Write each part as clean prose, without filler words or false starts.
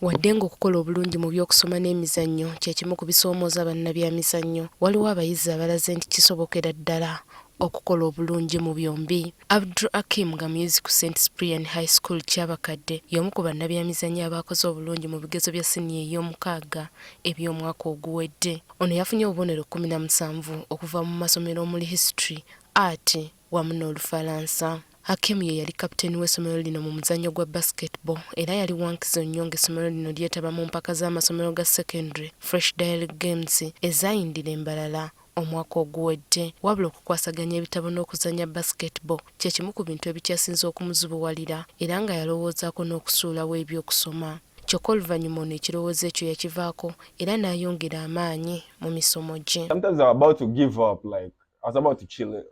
Wadde ng'okukola obulungi mu by'okusoma n'emizannyo kye kimu ku bisoomooza bannabyamizannyo, waliwo abayizi abalaze nti kisobokera ddala okukola obulungi mu byombi. Abdul Hakim nga muyizi ku St. Cyprian High School Kyabakadde y'omu ku bannabyamizannyo abaakoze obulungi mu bigezo bya siniya ey'omukaaga eby'omwaka oguwedde. Ono yafunye obubonero 17 okuva mu masomero omuli history, art wamu n'Olufalansa. Hakim ye yali kapiteeni w'essomero lino mu muzannyo gwa basketball era yali wankizo nnyo ng'essomero lino lyetaba mu mpaka z'amasomero ga secondary fresh diary games ezayindira embalala omwaka oguwedde. Wabula okukwasaganya ebitabo n'okuzannya basketball kye kimu ku bintu ebikyasinze okumuzibuwalira era nga yalowoozaako n'okusuulawo eby'okusoma. Kyokka oluvannyuma ono ekirowoozo ekyo yakivaako era n'ayongera amaanyi mu misomo gye. Sometimes I was about to give up, like I was about to chill it,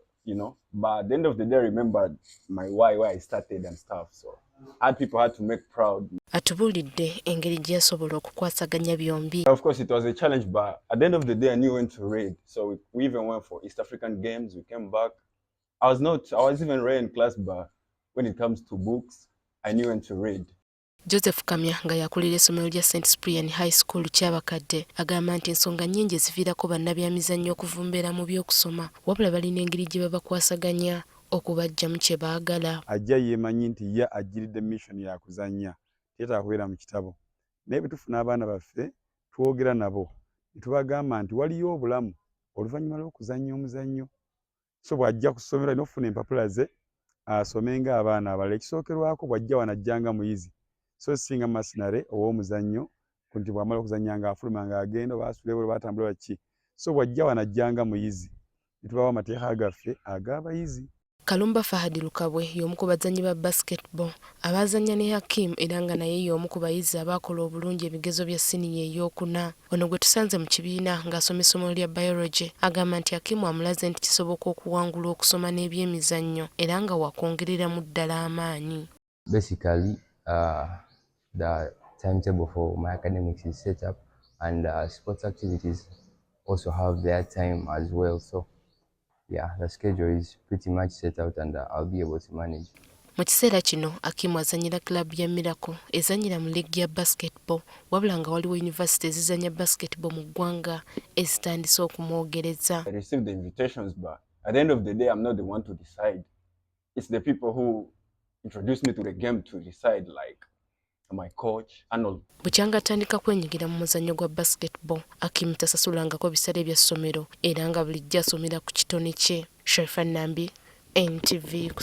but at the end of the day I remembered my why I started and stuff, so people had to make proud. Atubuulidde engeri gye yasobola okukwasaganya byombi. Of course it was a challenge, but at the end of the day I knew when to read, so we even went for East African games. We came back. I was even rare in class, but when it comes to books I knew when to read. Joseph Kamya nga yakulira essomero lya St. Cyprian High School Kyabakadde agamba nti ensonga nnyingi eziviirako bannabyamizannyo okuvumbeera mu by'okusoma wabula balina engeri gye babakwasaganya okubaggyamu kye baagala. Ajja yeemanyi nti ye ajjiridde mission ya kuzannya teetaaga kubeera mu kitabo, naye bwe tufuna abaana baffe twogera nabo ne tubagamba nti waliyo obulamu oluvannyuma lw'okuzannya omuzannyo, so bw'ajja ku ssomero alina okufuna empapula ze asome ng'abaana abalala. Ekisookerwako bw'ajja wano ajjanga muyizi, so singa masinare ow'omuzannyo nti bw'amala okuzannya ng'afuluma ng'agenda oba asula ebweru batambula baki, so bw'ajja wano ajjanga muyizi ne tubawa amateeka gaffe ag'abayizi. Kalumba Fahadi Lukabwe y'omu ku bazannyi ba basketball abazannya ne Hakim era nga naye y'omu ku bayizi abaakola obulungi ebigezo bya siniya ey'okuna. Ono gwe tusanze mu kibiina ng'asoma essomo lya biology agamba nti Hakim amulaze nti kisoboka okuwangula okusoma n'ebyemizannyo era nga wakwongereramu ddala amaanyi. Basically, the timetable for my academics is set up, and sports activities also have their time as well. So yeah, the schedule is pretty much set out and I'll be able to manage. Mu kiseera kino Hakim azannyira club ya Miracle ezannyira mu league ya basketball wabula nga waliwo university ezizannya basketball mu ggwanga ezitandise okumwogereza. I received the invitations, but at the end of the day I'm not the one to decide. It's the people who introduced me to the game to decide, like my coach and all. Bukyanga atandika kwenyigira mu muzannyo gwa basketball, Hakim tasasulangako bisale bya ssomero era nga bulijjo asomera ku kitone kye. Cyprian NTV.